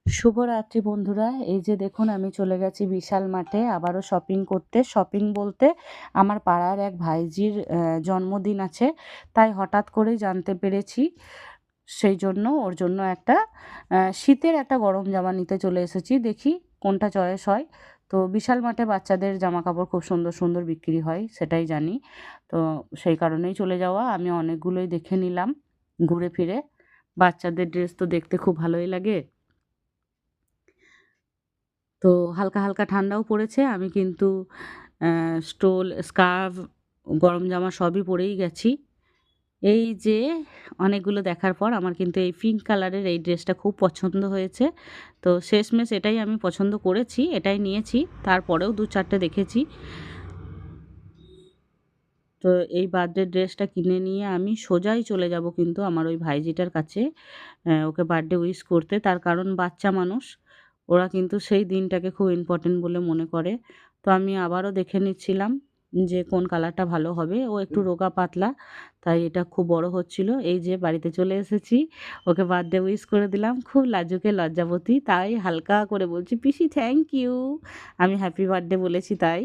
শুভরাত্রি বন্ধুরা। এই যে দেখুন আমি চলে গেছি বিশাল মাঠে আবারও শপিং করতে। শপিং বলতে আমার পাড়ার এক ভাইঝির জন্মদিন আছে। তাই হঠাৎ করেই জানতে পেরেছি। সেই জন্য ওর জন্য একটা শীতের একটা গরম জামা নিতে চলে এসেছি। দেখি কোনটা চয়েস হয়। তো বিশাল মাঠে বাচ্চাদের জামাকাপড় খুব সুন্দর, সুন্দর বিক্রি হয় সেটাই জানি। তো সেই কারণেই চলে যাওয়া। আমি অনেকগুলোই দেখে নিলাম ঘুরে ফিরে। বাচ্চাদের ড্রেস তো দেখতে খুব ভালোই লাগে। তো হালকা, হালকা ঠান্ডাও পড়েছে। আমি কিন্তু স্টোল, স্কার্ফ, গরম জামা সবই পরেই গেছি। এই যে অনেকগুলো দেখার পর আমার কিন্তু এই পিঙ্ক কালারের এই ড্রেসটা খুব পছন্দ হয়েছে। তো শেষমেশ এটাই আমি পছন্দ করেছি, এটাই নিয়েছি। তারপরেও ২-৪ টে দেখেছি। তো এই বার্থডে ড্রেসটা কিনে নিয়ে আমি সোজাই চলে যাব কিন্তু আমার ওই ভাইঝিটার কাছে ওকে বার্থডে উইশ করতে। তার কারণ বাচ্চা মানুষ। ওরা কিন্তু সেই দিনটাকে খুব ইম্পোর্টেন্ট বলে মনে করে। তো আমি আবারও দেখে নিচ্ছিলাম যে কোন কালারটা ভালো হবে। ও একটু রোগা পাতলা, তাই এটা খুব বড় হচ্ছিল। এই যে বাড়িতে চলে এসেছি। ওকে বার্থডে উইশ করে দিলাম। খুব লাজুকে লজ্জাবতী। তাই হালকা করে বলছি, "পিসি থ্যাংক ইউ।" আমি হ্যাপি বার্থডে বলেছি তাই।